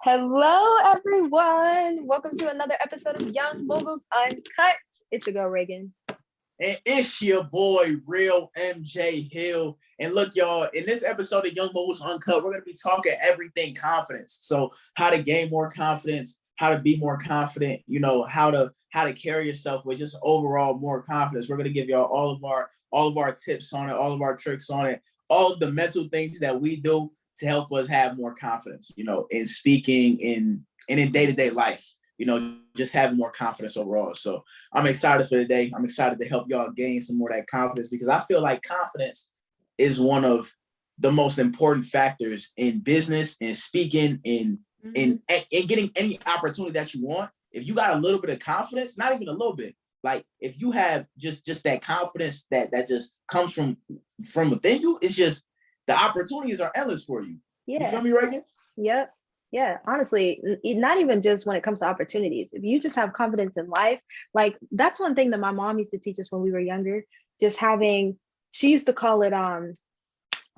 Hello, everyone. Welcome to another episode of Young Moguls Uncut. It's your girl, Reagan. And it's your boy, Real MJ Hill. And look, y'all, in this episode of Young Moguls Uncut, we're going to be talking everything confidence. So how to gain more confidence, how to be more confident, how to carry yourself with just overall more confidence. We're going to give y'all all of our tips on it, all of our tricks on it, all of the mental things that we do to help us have more confidence, in speaking and in day-to-day life, just having more confidence overall. So I'm excited for today. I'm excited to help y'all gain some more of that confidence because I feel like confidence is one of the most important factors in business and speaking in getting any opportunity that you want. If you got a little bit of confidence, not even a little bit, like if you have just that confidence that just comes from within you, it's just the opportunities are endless for you. Yeah. You feel me, Reagan? Yep. Yeah, honestly, not even just when it comes to opportunities. If you just have confidence in life, like that's one thing that my mom used to teach us when we were younger. Just having, she used to call it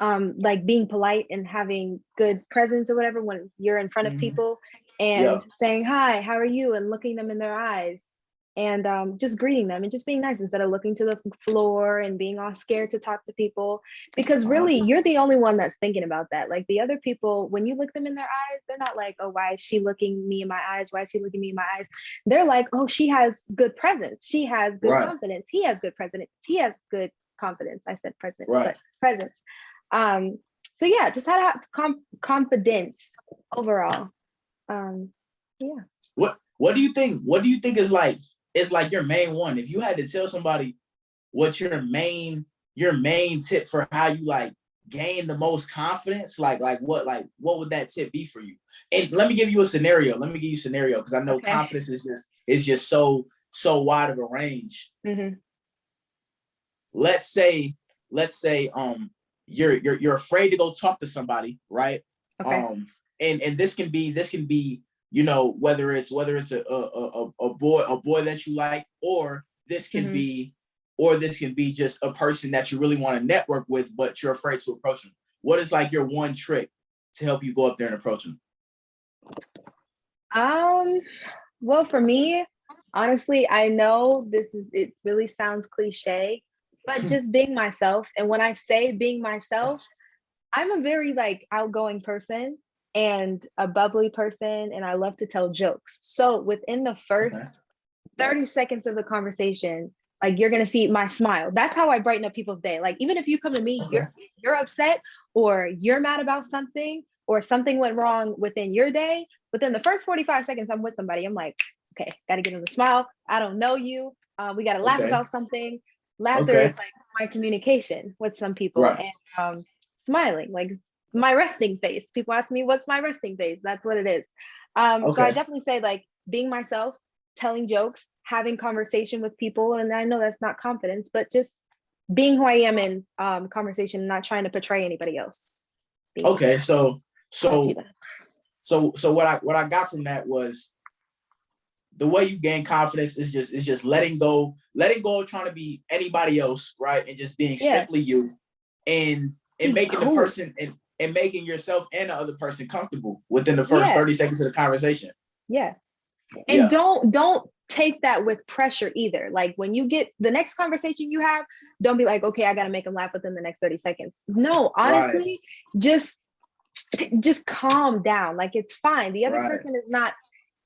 like being polite and having good presence or whatever when you're in front of people and saying hi, how are you, and looking them in their eyes and just greeting them and just being nice instead of looking to the floor and being all scared to talk to people, because really you're the only one that's thinking about that. Like the other people, when you look them in their eyes, they're not like, oh, why is she looking me in my eyes, why is he looking me in my eyes? They're like, oh, she has good presence, she has good confidence, he has good presence, he has good confidence. I said presence, but presence. So yeah, just how to have confidence overall. Yeah. What do you think is like your main one? If you had to tell somebody what's your main tip for how you like gain the most confidence, like what would that tip be for you? And let me give you a scenario. Because I know confidence is just so wide of a range. Let's say you're afraid to go talk to somebody, right? And this can be whether it's a boy that you like, or this can be just a person that you really want to network with, but you're afraid to approach them. What is like your one trick to help you go up there and approach them? Well, for me, honestly, I know it really sounds cliche, but just being myself. And when I say being myself, I'm a very like outgoing person and a bubbly person, and I love to tell jokes. So within the first 30 seconds of the conversation, like you're gonna see my smile. That's how I brighten up people's day. Like even if you come to me, you're upset or you're mad about something or something went wrong within your day, within the first 45 seconds I'm with somebody, I'm like, okay, gotta give them a smile. I don't know you. We gotta laugh about something. Laughter is like my communication with some people, and smiling, like my resting face. People ask me, what's my resting face? That's what it is. So I definitely say like being myself, telling jokes, having conversation with people. And I know that's not confidence, but just being who I am in conversation, not trying to portray anybody else. So what I got from that was the way you gain confidence is just letting go of trying to be anybody else, right? And just being strictly you, and making the person and making yourself and the other person comfortable within the first 30 seconds of the conversation. And don't take that with pressure either. Like when you get the next conversation you have, don't be like, okay, I got to make them laugh within the next 30 seconds. No, honestly, just calm down. Like it's fine. The other person is not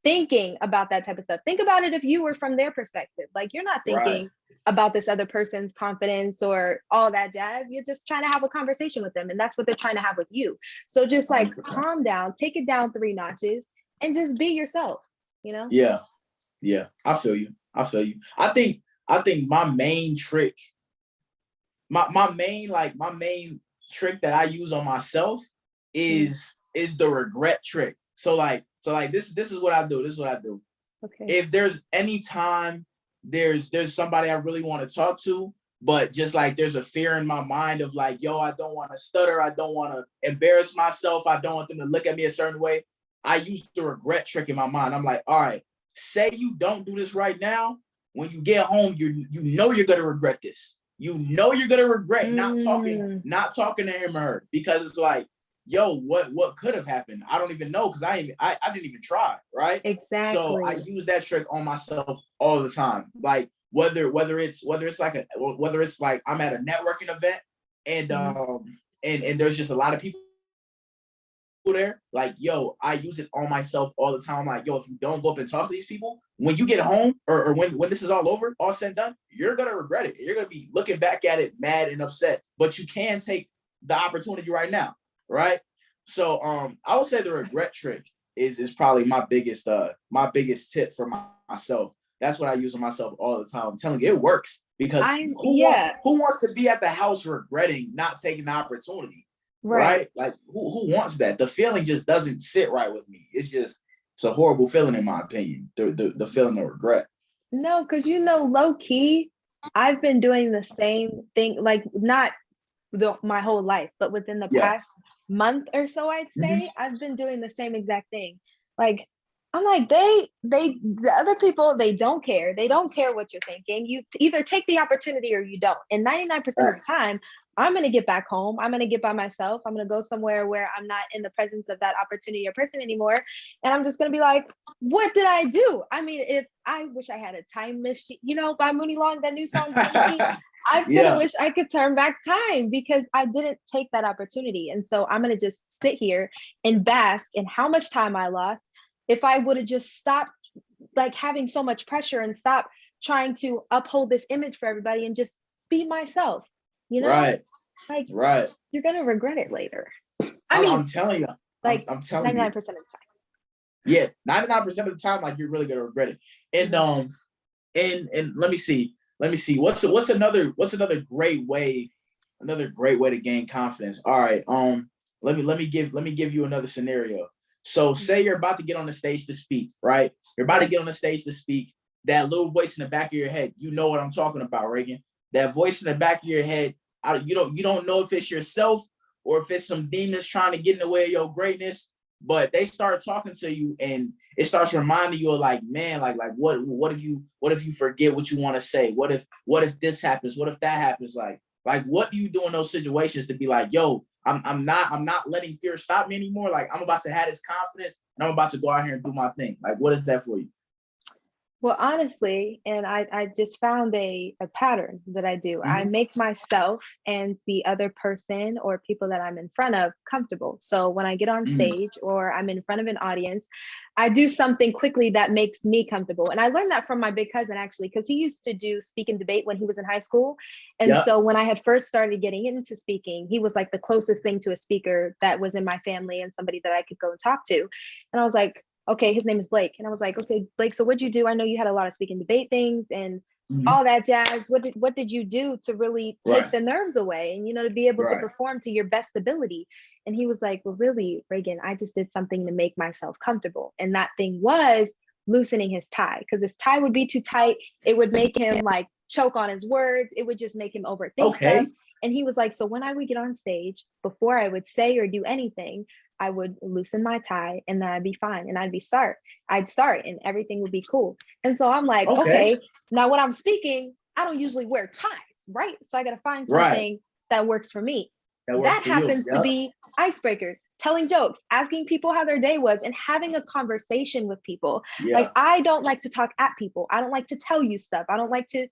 thinking about that type of stuff. Think about it if you were from their perspective. Like you're not thinking about this other person's confidence or all that jazz. You're just trying to have a conversation with them, and that's what they're trying to have with you. So just like 100%. Calm down, take it down 3 notches, and just be yourself. Yeah, I feel you. I think my main trick, my main trick that I use on myself is the regret trick. So this is what I do. Okay. If there's any time there's somebody I really want to talk to, but just like there's a fear in my mind of like, yo, I don't want to stutter, I don't want to embarrass myself, I don't want them to look at me a certain way. I use the regret trick in my mind. I'm like, all right, say you don't do this right now. When you get home, you know you're gonna regret this. You know you're gonna regret not talking to him or her, because it's like yo, what could have happened? I don't even know because I didn't even try, right? So I Exactly. use that trick on myself all the time. Like whether it's like I'm at a networking event and Mhm. and there's just a lot of people there, like, yo, I use it on myself all the time. I'm like, yo, if you don't go up and talk to these people, when you get home or when this is all over, all said and done, you're gonna regret it. You're gonna be looking back at it mad and upset. But you can take the opportunity right now, right? So I would say the regret trick is probably my biggest tip for myself. That's what I use on myself all the time. I'm telling you, it works because I'm yeah, who wants to be at the house regretting not taking the opportunity? right. Right? Like who wants that? The feeling just doesn't sit right with me. It's a horrible feeling in my opinion. The feeling of regret. No, because low key, I've been doing the same thing, like not my whole life, but within the Yeah. past month or so, I'd Mhm. say I've been doing the same exact thing. Like, I'm like, the other people, they don't care. They don't care what you're thinking. You either take the opportunity or you don't. And 99% of the Facts. time, I'm going to get back home. I'm going to get by myself. I'm going to go somewhere where I'm not in the presence of that opportunity or person anymore. And I'm just going to be like, what did I do? I mean, if I wish I had a time machine, by Mooney Long, that new song, Time Machine. I kind of Yeah. wish I could turn back time because I didn't take that opportunity. And so I'm going to just sit here and bask in how much time I lost. If I would have just stopped like having so much pressure and stop trying to uphold this image for everybody and just be myself, you know, Right. like Right. you're going to regret it later. I I'm mean, telling you. like I'm telling you. 99% of the Yeah, 99% of the time, like you're really gonna regret it. And time. and let me see. Let me see. What's another great way, to gain confidence? All right. Let me give you another scenario. So Mhm. say you're about to get on the stage to speak, right? You're about to Right. get on the stage to speak. That little voice in the back of your head, you know what I'm talking about, Reagan. That voice in the back of your head, you don't know if it's yourself or if it's some demons trying to get in the way of your greatness, but they start talking to you and it starts reminding you of like, man, like what if you forget what you want to say? What if this happens? What if that happens? Like what do you do in those situations to be like, yo, I'm not letting fear stop me anymore. Like I'm about to have this confidence and I'm about to go out here and do my thing. Like what is that for you? Well, honestly, and I just found a pattern that I do. I Mhm. make myself and the other person or people that I'm in front of comfortable. So when I get on Mm. stage or I'm in front of an audience, I do something quickly that makes me comfortable. And I learned that from my big cousin actually, because he used to do speak and debate when he was in high school. And Yep. so when I had first started getting into speaking, he was like the closest thing to a speaker that was in my family and somebody that I could go and talk to. And I was like, okay, his name is Blake. And I was like, okay, Blake, so what'd you do? I know you had a lot of speak and debate things and Mhm. all that jazz. What did you do to really take Right. the nerves away and to be able to Right. perform to your best ability? And he was like, well, really, Reagan, I just did something to make myself comfortable. And that thing was loosening his tie because his tie would be too tight. It would make him like choke on his words. It would just make him overthink stuff. Okay. And he was like, so when I would get on stage, before I would say or do anything, I would loosen my tie and then I'd be fine and I'd start and everything would be cool. And so I'm like, Okay. okay, now when I'm speaking, I don't usually wear ties, right? So I got to find Right. something that works for me. That works That for you. happens to Yep. be icebreakers, telling jokes, asking people how their day was, and having a conversation with people. Like, Yeah. I don't like to talk at people. I don't like to tell you stuff. I don't like to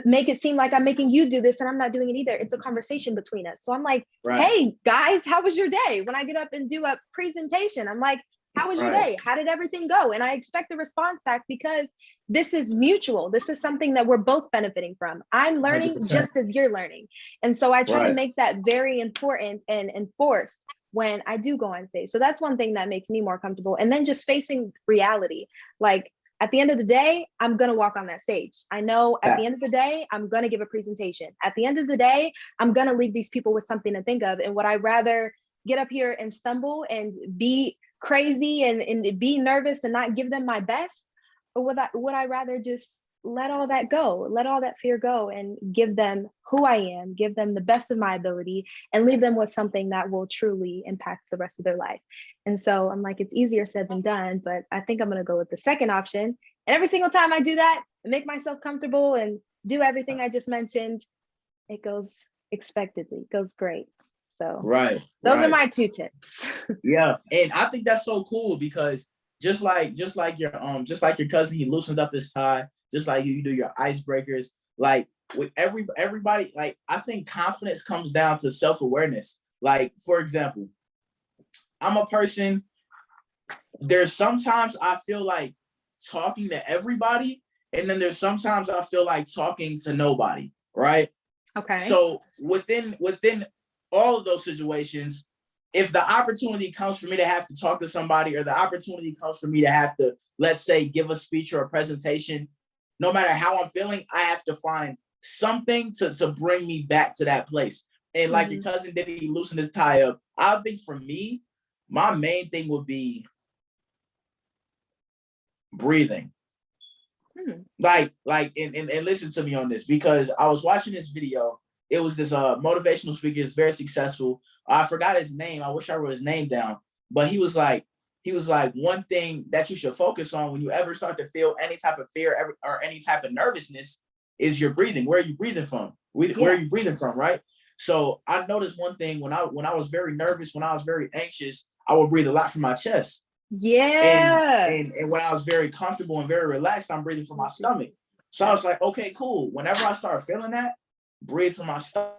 make it seem like I'm making you do this and I'm not doing it either. It's a conversation between us. So I'm like, Right. hey, guys, how was your day? When I get up and do a presentation, I'm like, how was your Right. day? How did everything go? And I expect a response back because this is mutual. This is something that we're both benefiting from. I'm learning 100%. just as you're learning. And so I try to Right. make that very important and enforced when I do go on stage. So that's one thing that makes me more comfortable. And then just facing reality. Like at the end of the day, I'm going to walk on that stage. I know at the end Facts. of the day, I'm going to give a presentation. At the end of the day, I'm going to leave these people with something to think of. And would I rather get up here and stumble and be crazy and be nervous and not give them my best? Or would I rather just let all that go, let all that fear go and give them who I am, give them the best of my ability and leave them with something that will truly impact the rest of their life. And so I'm like, it's easier said than done, but I think I'm going to go with the second option. And every single time I do that and make myself comfortable and do everything I just mentioned, it goes expectedly, it goes great. So Right. those are Right. my 2 tips. Yeah. And I think that's so cool because just like just like your cousin, he loosened up his tie, just like you do your icebreakers. Like with everybody, like I think confidence comes down to self-awareness. Like, for example, I'm a person, there's sometimes I feel like talking to everybody, and then there's sometimes I feel like talking to nobody, right? Okay. So within all of those situations, if the opportunity comes for me to have to talk to somebody, or the opportunity comes for me to have to, let's say, give a speech or a presentation, no matter how I'm feeling, I have to find something to bring me back to that place. And like your cousin did, he loosened his tie up. I think for me, my main thing would be breathing. And listen to me on this, because I was watching this video. It was this motivational speaker, is very successful. I forgot his name. I wish I wrote his name down. But he was like, one thing that you should focus on when you ever start to feel any type of fear or any type of nervousness is your breathing. Where are you breathing from? Where are you breathing from, right? So I noticed one thing, when I was very nervous, when I was very anxious, I would breathe a lot from my chest. Yeah. And when I was very comfortable and very relaxed, I'm breathing from my stomach. So I was like, okay, cool. Whenever I start feeling that, breathe from my stomach.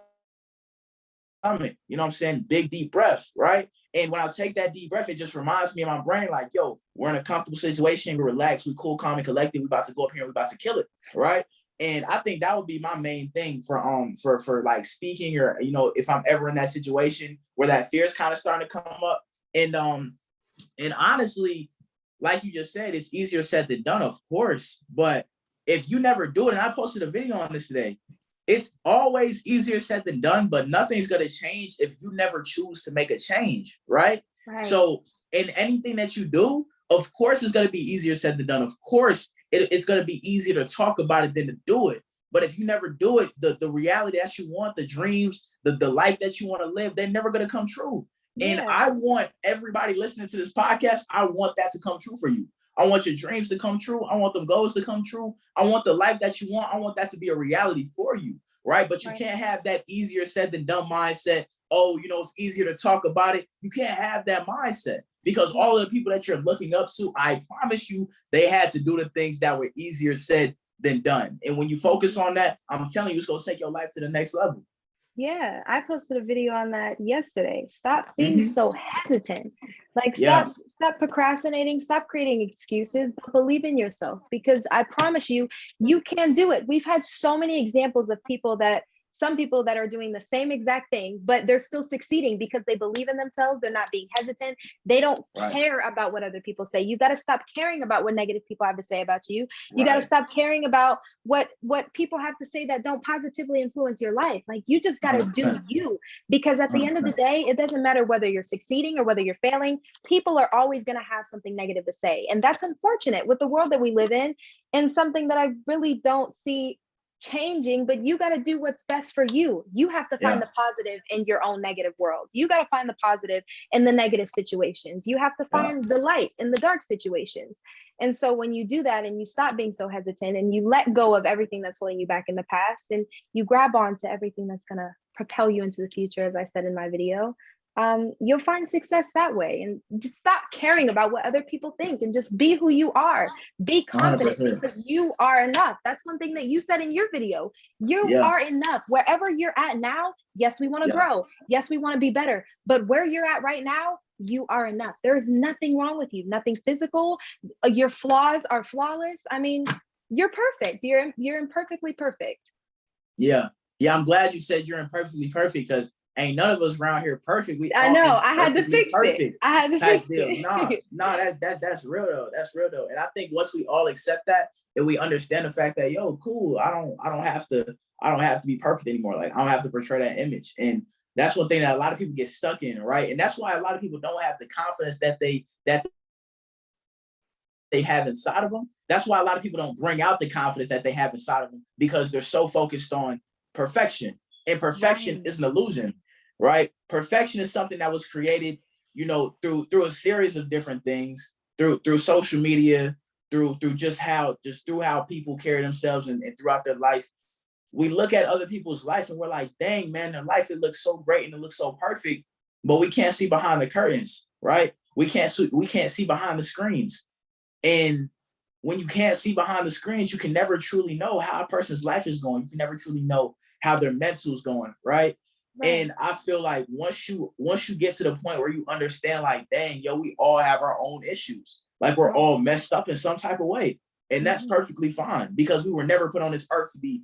You know what I'm saying? Big, deep breath, right? And when I take that deep breath, it just reminds me of my brain, like, yo, we're in a comfortable situation. We're relaxed. We're cool, calm, and collected. We're about to go up here and we're about to kill it, right? And I think that would be my main thing for like speaking, or, you know, if I'm ever in that situation where that fear is kind of starting to come up. And honestly, like you just said, it's easier said than done, of course. But if you never do it, and I posted a video on this today, it's always easier said than done, but nothing's going to change if you never choose to make a change, right? So in anything that you do, of course, it's going to be easier said than done. Of course, it's going to be easier to talk about it than to do it. But if you never do it, the reality that you want, the dreams, the life that you want to live, they're never going to come true. And I want everybody listening to this podcast, I want that to come true for you. I want your dreams to come true. I want them goals to come true. I want the life that you want. I want that to be a reality for you, right? But you can't have that easier said than done mindset. Oh, you know, it's easier to talk about it. You can't have that mindset, because all of the people that you're looking up to, I promise you, they had to do the things that were easier said than done. And when you focus on that, I'm telling you, it's going to take your life to the next level. Yeah, I posted a video on that yesterday. Stop being so hesitant. Like, stop procrastinating, stop creating excuses, but believe in yourself, because I promise you, you can do it. We've had so many examples of some people that are doing the same exact thing, but they're still succeeding because they believe in themselves. They're not being hesitant. They don't care about what other people say. You got to stop caring about what negative people have to say about you. You got to stop caring about what people have to say that don't positively influence your life. Like, you just got to do you, because at the end of the day, it doesn't matter whether you're succeeding or whether you're failing. People are always going to have something negative to say. And that's unfortunate with the world that we live in, and something that I really don't see changing. But you got to do what's best for you. You have to find the positive in your own negative world. You got to find the positive in the negative situations. You have to find the light in the dark situations. And so when you do that, and you stop being so hesitant, and you let go of everything that's holding you back in the past, and you grab on to everything that's going to propel you into the future, as I said in my video, you'll find success that way. And just stop caring about what other people think, and just be who you are. Be confident, 100%. because you are enough. That's one thing that you said in your video. You are enough wherever you're at now. Yes, we want to grow. Yes, we want to be better. But where you're at right now, you are enough. There is nothing wrong with you, nothing physical. Your flaws are flawless. I mean, you're perfect. You're imperfectly perfect. Yeah. I'm glad you said you're imperfectly perfect, because ain't none of us around here perfect. I know. I had to fix it. I had to fix it. No, that's real though. That's real though. And I think once we all accept that, and we understand the fact that, yo, cool, I don't have to be perfect anymore. Like, I don't have to portray that image. And that's one thing that a lot of people get stuck in, right? And that's why a lot of people don't have the confidence that they have inside of them. That's why a lot of people don't bring out the confidence that they have inside of them, because they're so focused on perfection. And perfection is an illusion, right? Perfection is something that was created, you know, through a series of different things, through social media, through how people carry themselves and throughout their life. we look at other people's life and we're like, dang, man, their life, it looks so great and it looks so perfect, but we can't see behind the curtains, right? We can't see behind the screens. And when you can't see behind the screens, you can never truly know how a person's life is going. You can never truly know how their mental is going, right? Right. And I feel like once you get to the point where you understand, like, dang, yo, we all have our own issues. Like we're Right. all messed up in some type of way. And that's Mhm. perfectly fine because we were never put on this earth to be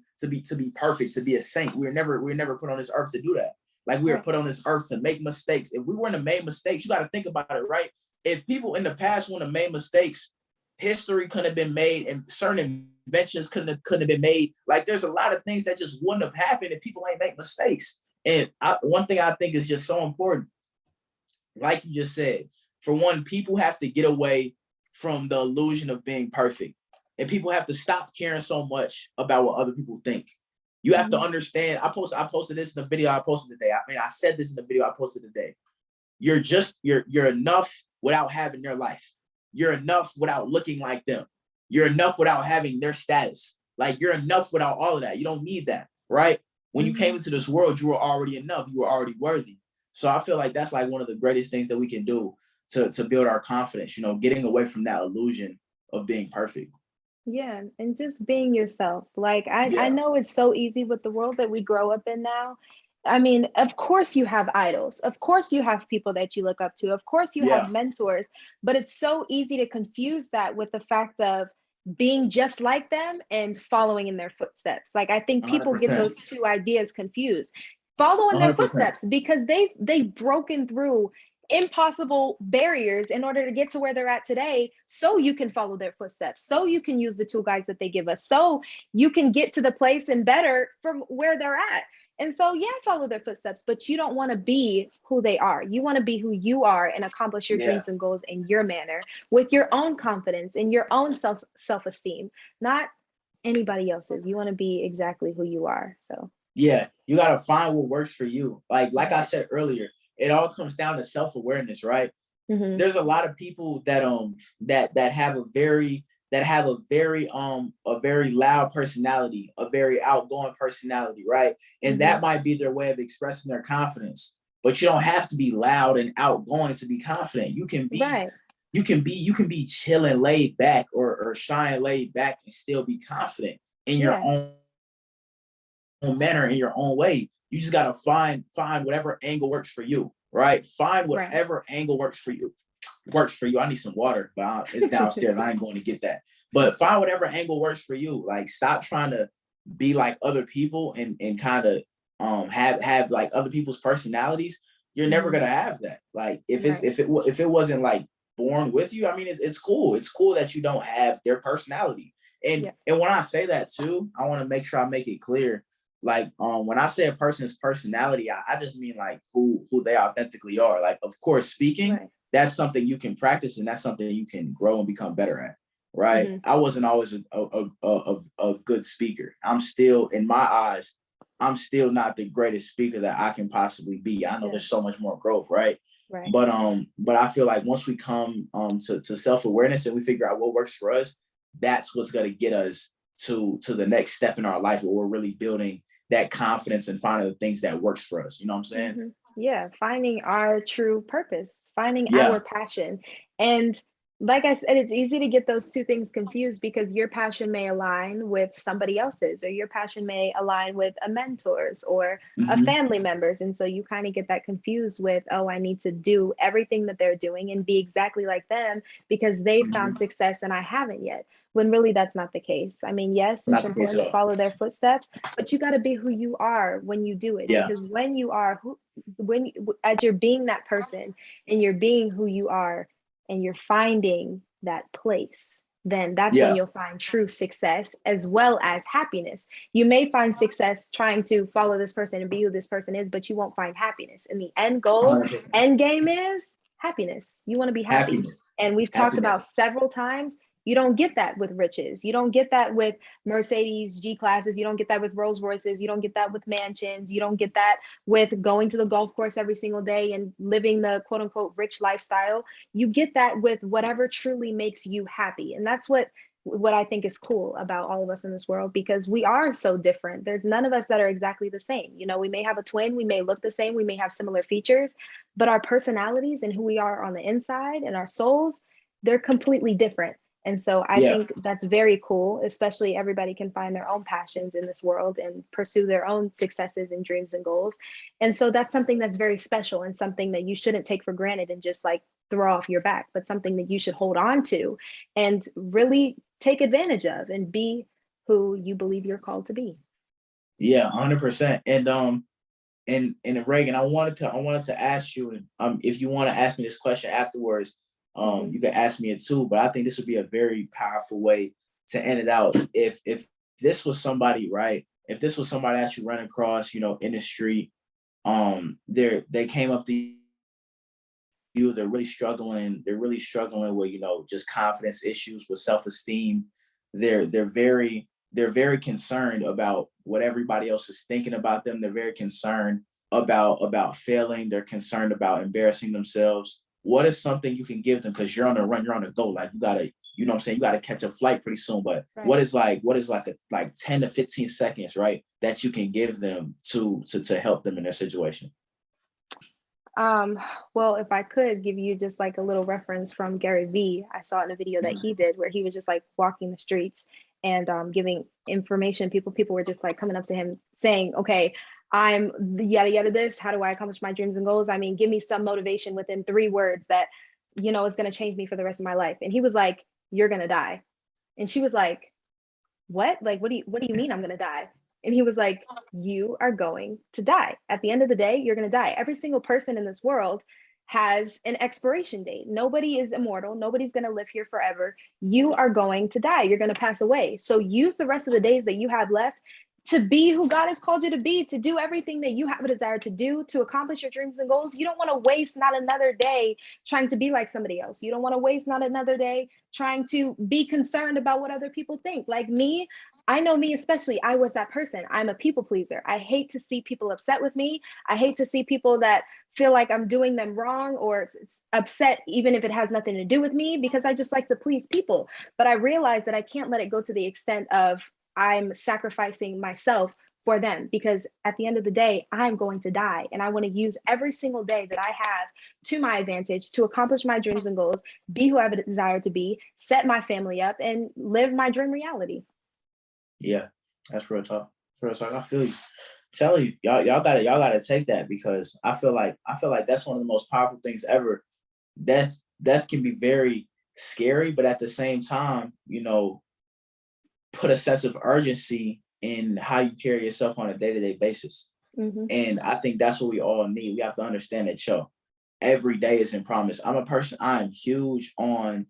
perfect, to be a saint. We were never put on this earth to do that. Like we were Right. put on this earth to make mistakes. If we weren't to make mistakes, you got to think about it, right? If people in the past wouldn't have made mistakes, history couldn't have been made and certain inventions couldn't have been made. Like there's a lot of things that just wouldn't have happened if people ain't make mistakes. And one thing I think is just so important, like you just said, for one, people have to get away from the illusion of being perfect. And people have to stop caring so much about what other people think. You have to Mhm. understand. I posted this in the video I posted today. I mean, I said this in the video I posted today. You're enough without having their life. You're enough without looking like them. You're enough without having their status. Like you're enough without all of that. You don't need that, right? When you came Mhm. into this world, you were already enough. You were already worthy. So I feel like that's like one of the greatest things that we can do to build our confidence, getting away from that illusion of being perfect. Yeah, and just being yourself. Like I Yeah, know it's so easy with the world that we grow up in now. I mean, of course you have idols. Of course you have people that you look up to. Of course you have yeah, mentors, but it's so easy to confuse that with the fact of being just like them and following in their footsteps. Like I think people get 100%. those two ideas confused. Follow in their 100%. footsteps because they've broken through impossible barriers in order to get to where they're at today, so you can follow their footsteps, so you can use the tool guides that they give us, so you can get to the place and better from where they're at. And so yeah, follow their footsteps, but you don't want to be who they are. You want to be who you are and accomplish your Yeah. dreams and goals in your manner with your own confidence and your own self-esteem, not anybody else's. You want to be exactly who you are. So Yeah, you gotta find what works for you. Like I right. said earlier, it all comes down to self-awareness, right? Hmm. There's a lot of people that have a very loud personality, a very outgoing personality, right? And Hmm. that might be their way of expressing their confidence. But you don't have to be loud and outgoing to be confident. Right. You can be chilling laid back or shying laid back and still be confident in your Yeah. own manner, in your own way. You just gotta find whatever angle works for you, right? Find Right. whatever angle works for you. Works for you. I need some water, but it's downstairs. I ain't going to get that. But find whatever angle works for you. Like stop trying to be like other people and kind of have like other people's personalities. You're never Hmm. gonna have that. Like if it's Right. if it wasn't like born with you, I mean it's cool. It's cool that you don't have their personality. And Yeah. and when I say that too, I want to make sure I make it clear. Like when I say a person's personality, I just mean like who they authentically are. Like of course speaking, Right. that's something you can practice and that's something you can grow and become better at, right? Hmm. I wasn't always a good speaker. I'm still, in my eyes, I'm still not the greatest speaker that I can possibly be. I know Yeah. there's so much more growth, right? Right. But I feel like once we come to self-awareness and we figure out what works for us, that's what's gonna get us to the next step in our life where we're really building that confidence and finding the things that works for us. You know what I'm saying? Hmm. Yeah, finding our true purpose, finding Yeah. our passion. And like I said, it's easy to get those two things confused because your passion may align with somebody else's, or your passion may align with a mentor's or a Mm-hmm. family member's. And so you kind of get that confused with, oh, I need to do everything that they're doing and be exactly like them because they Mm-hmm. found success and I haven't yet. When really that's not the case. I mean, yes, it's Not the case important at to all. follow their footsteps, but you got to be who you are when you do it, Yeah. because when you are who, as you're being that person and you're being who you are and you're finding that place, then that's when Yeah. you'll find true success as well as happiness. You may find success trying to follow this person and be who this person is, but you won't find happiness. And the end goal, 100%. end game is happiness. You want to be happy. Happiness. And we've talked about Happiness. several times, you don't get that with riches. You don't get that with Mercedes G classes. You don't get that with Rolls Royces. You don't get that with mansions. You don't get that with going to the golf course every single day and living the quote unquote rich lifestyle. You get that with whatever truly makes you happy. And that's what what I think is cool about all of us in this world, because we are so different. There's none of us that are exactly the same. You know, we may have a twin, we may look the same, we may have similar features, but our personalities and who we are on the inside and our souls, they're completely different. And so I Yeah. think that's very cool, especially everybody can find their own passions in this world and pursue their own successes and dreams and goals. And so that's something that's very special and something that you shouldn't take for granted and just like throw off your back, but something that you should hold on to and really take advantage of and be who you believe you're called to be. Yeah, 100%. And Reagan, I wanted to ask you, and if you want to ask me this question afterwards, you can ask me it too. But I think this would be a very powerful way to end it out. If this was somebody, right? If this was somebody that you run across, you know, in the street, they came up to you, they're really struggling. They're really struggling with, you know, just confidence issues, with self-esteem. They're very concerned about what everybody else is thinking about them. They're very concerned about failing. They're concerned about embarrassing themselves. What is something you can give them? Because you're on the run, you're on the go. Like you gotta, you know what I'm saying? You gotta catch a flight pretty soon. But Right. what is like 10 to 15 seconds, right? That you can give them to help them in their situation. Well, if I could give you just like a little reference from Gary Vee, I saw in a video that he did where he was just like walking the streets and giving information. People were just like coming up to him saying, okay, I'm yada yada this. How do I accomplish my dreams and goals? I mean, give me some motivation within 3 words that, you know, is going to change me for the rest of my life. And he was like, you're going to die. And she was like, what? Like, what do you mean I'm going to die? And he was like, you are going to die. At the end of the day, you're going to die. Every single person in this world has an expiration date. Nobody is immortal. Nobody's going to live here forever. You are going to die. You're going to pass away. So use the rest of the days that you have left to be who God has called you to be, to do everything that you have a desire to do, to accomplish your dreams and goals. You don't want to waste not another day trying to be like somebody else. You don't want to waste not another day trying to be concerned about what other people think. Like me, I know me especially, I was that person. I'm a people pleaser. I hate to see people upset with me. I hate to see people that feel like I'm doing them wrong or upset, even if it has nothing to do with me, because I just like to please people. But I realized that I can't let it go to the extent of I'm sacrificing myself for them, because at the end of the day, I'm going to die. And I want to use every single day that I have to my advantage to accomplish my dreams and goals, be who I have a desire to be, set my family up, and live my dream reality. Yeah, that's real talk. Real talk. I feel you. Tell you, y'all gotta take that, because I feel like that's one of the most powerful things ever. Death can be very scary, but at the same time, you know, put a sense of urgency in how you carry yourself on a day-to-day basis. Mm-hmm. And I think that's what we all need. We have to understand that, every day isn't promised. I'm a person, I am huge on,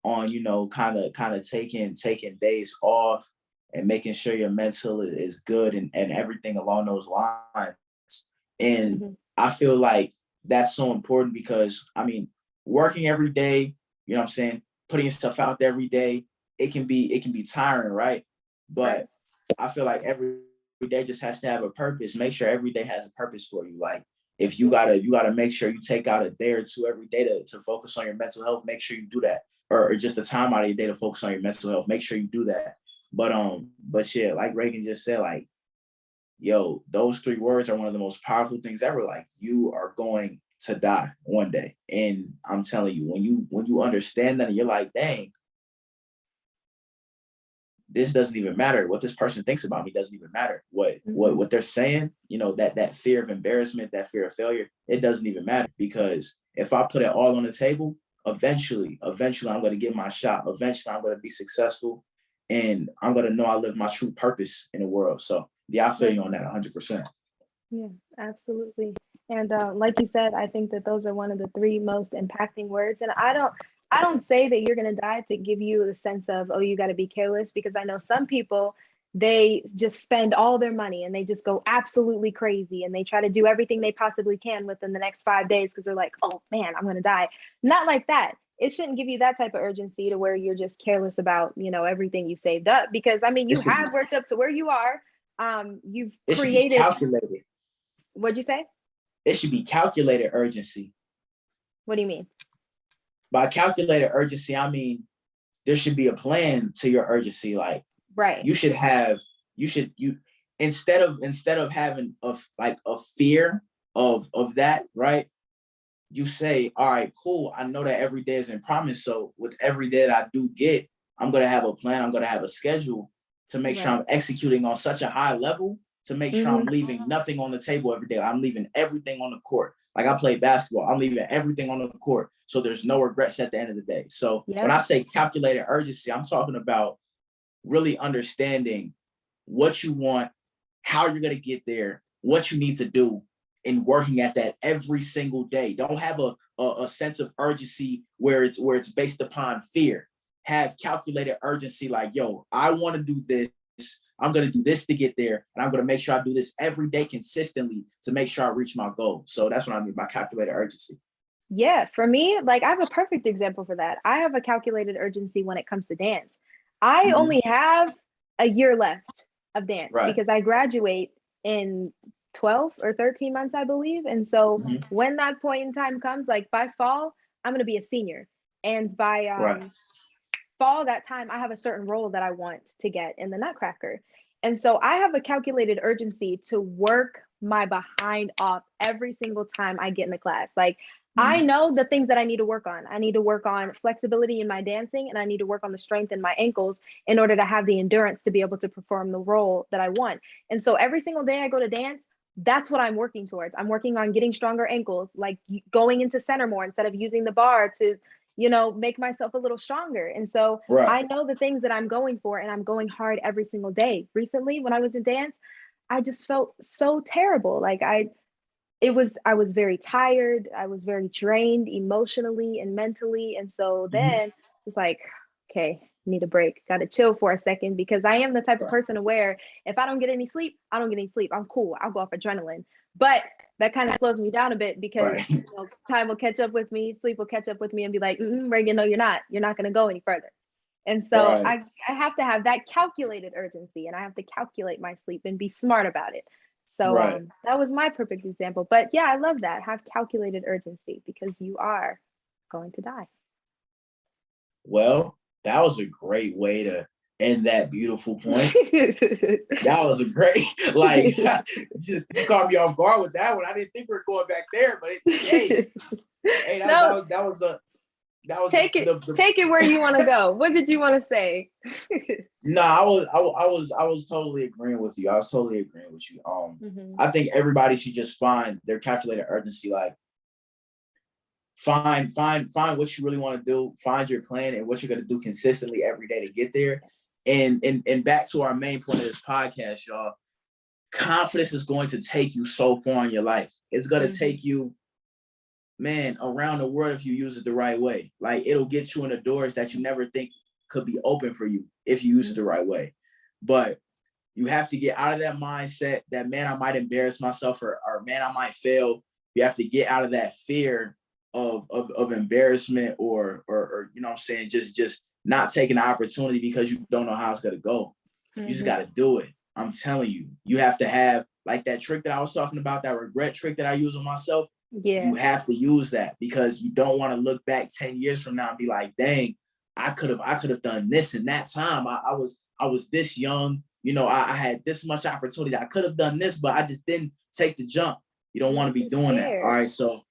you know, kind of taking days off and making sure your mental is good, and everything along those lines. And Mm-hmm. I feel like that's so important, because I mean, working every day, you know what I'm saying, putting yourself out there every day, it can be tiring, right? Right. But I feel like every day just has to have a purpose. Make sure every day has a purpose for you. Like, if you gotta make sure you take out a day or two every day to focus on your mental health, make sure you do that. Or just the time out of your day to focus on your mental health, make sure you do that. But yeah, like Reagan just said, like, yo, those 3 words are one of the most powerful things ever. Like, you are going to die one day. And I'm telling you, when you understand that, and you're like, dang, this doesn't even matter. What this person thinks about me doesn't even matter. What Mm-hmm. what what they're saying, you know, that fear of embarrassment, that fear of failure, it doesn't even matter, because if I put it all on the table, eventually I'm going to get my shot. Eventually I'm going to be successful, and I'm going to know I live my true purpose in the world. So yeah, I feel Right. you on that 100%. Yeah, absolutely. And like you said, I think that those are one of the 3 most impacting words. And I don't say that you're going to die to give you the sense of, oh, you got to be careless, because I know some people, they just spend all their money and they just go absolutely crazy and they try to do everything they possibly can within the next 5 days because they're like, oh man, I'm going to die. Not like that. It shouldn't give you that type of urgency to where you're just careless about, you know, everything you've saved up, because I mean, It you should be have worked up to where you are. You've it should be created. calculated. What'd you say? It should be calculated urgency. What do you mean? By calculated urgency, I mean, there should be a plan to your urgency. Like Right. you instead of having a fear of that, right? You say, all right, cool. I know that every day isn't promised. So with every day that I do get, I'm going to have a plan. I'm going to have a schedule to make sure I'm executing on such a high level to make sure I'm leaving nothing on the table every day. I'm leaving everything on the court. Like I play basketball, I'm leaving everything on the court. So there's no regrets at the end of the day. So when I say calculated urgency, I'm talking about really understanding what you want, how you're going to get there, what you need to do, and working at that every single day. Don't have a sense of urgency where it's based upon fear. Have calculated urgency like, yo, I want to do this. I'm going to do this to get there. And I'm going to make sure I do this every day consistently to make sure I reach my goal. So that's what I mean by calculated urgency. Yeah, for me, like I have a perfect example for that. I have a calculated urgency when it comes to dance. I only have a year left of dance because I graduate in 12 or 13 months, I believe. And so when that point in time comes, like by fall, I'm going to be a senior. And by fall, that time, I have a certain role that I want to get in the Nutcracker. And so I have a calculated urgency to work my behind off every single time I get in the class. Like I know the things that I need to work on. I need to work on flexibility in my dancing, and I need to work on the strength in my ankles in order to have the endurance to be able to perform the role that I want. And so every single day I go to dance, that's what I'm working towards. I'm working on getting stronger ankles, like going into center more instead of using the bar to, make myself a little stronger. And so I know the things that I'm going for, and I'm going hard every single day. Recently, when I was in dance, I just felt so terrible. Like I was very tired. I was very drained emotionally and mentally. And so then it's like, okay, need a break. Got to chill for a second because I am the type of person aware if I don't get any sleep, I don't get any sleep. I'm cool. I'll go off adrenaline. But that kind of slows me down a bit because time will catch up with me, sleep will catch up with me and be like, Reagan, no, you're not going to go any further. And so I have to have that calculated urgency, and I have to calculate my sleep and be smart about it. So that was my perfect example. But yeah, I love that. Have calculated urgency because you are going to die. Well, that was a great way to end that beautiful point. That was a great, just you caught me off guard with that one. I didn't think we were going back there, but that was take it where you want to go. What did you want to say? No, I was totally agreeing with you. I was totally agreeing with you. I think everybody should just find their calculated urgency. Like, find what you really want to do. Find your plan and what you're going to do consistently every day to get there. And back to our main point of this podcast, y'all. Confidence is going to take you so far in your life. It's going to take you, man, around the world if you use it the right way. Like, it'll get you in the doors that you never think could be open for you if you use it the right way. But you have to get out of that mindset that, man, I might embarrass myself or man, I might fail. You have to get out of that fear of embarrassment or you know what I'm saying, just not taking the opportunity because you don't know how it's gonna go. You just gotta do it. I'm telling you, you have to have like that trick that I was talking about, that regret trick that I use on myself. You have to use that because you don't want to look back 10 years from now and be like, dang, I could have done this in that time. I was this young, I had this much opportunity. I could have done this, but I just didn't take the jump. You don't want to be doing that. All right. So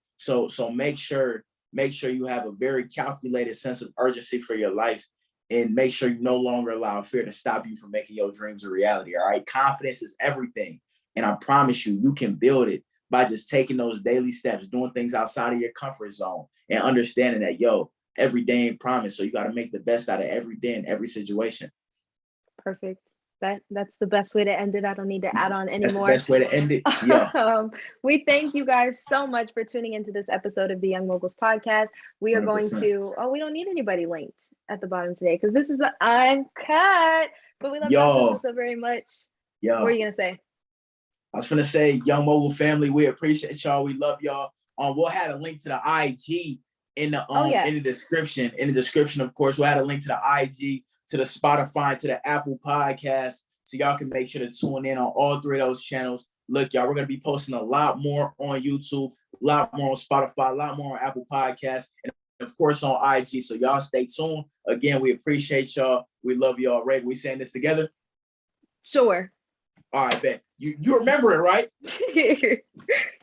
make sure you have a very calculated sense of urgency for your life, and make sure you no longer allow fear to stop you from making your dreams a reality. All right. Confidence is everything. And I promise you can build it by just taking those daily steps, doing things outside of your comfort zone, and understanding that, every day ain't promised. So you got to make the best out of every day in every situation. Perfect. That's the best way to end it. I don't need to add on anymore. That's the best way to end it. Yeah. We thank you guys so much for tuning into this episode of the Young Moguls podcast. We are 100%. Going to, we don't need anybody linked at the bottom today because this is an Uncut, but we love y'all so very much. What are you going to say? I was going to say, Young Mogul family, we appreciate y'all. We love y'all. We'll have a link to the IG in the in the description. In the description, of course, we'll have a link to the IG, to the Spotify, to the Apple Podcast, so y'all can make sure to tune in on all three of those channels. Look, y'all, we're going to be posting a lot more on YouTube, a lot more on Spotify, a lot more on Apple Podcasts, and of course, on IG. So y'all stay tuned. Again, we appreciate y'all. We love y'all. Right? We saying this together? Sure. All right, bet. You remember it, right?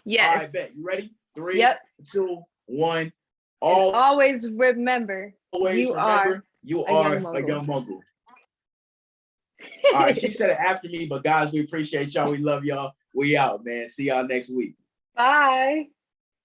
Yes. All right, bet. You ready? 3, Yep. 2, 1. Always remember, you are a young mogul. All right, she said it after me, but guys, we appreciate y'all. We love y'all. We out, man. See y'all next week. Bye.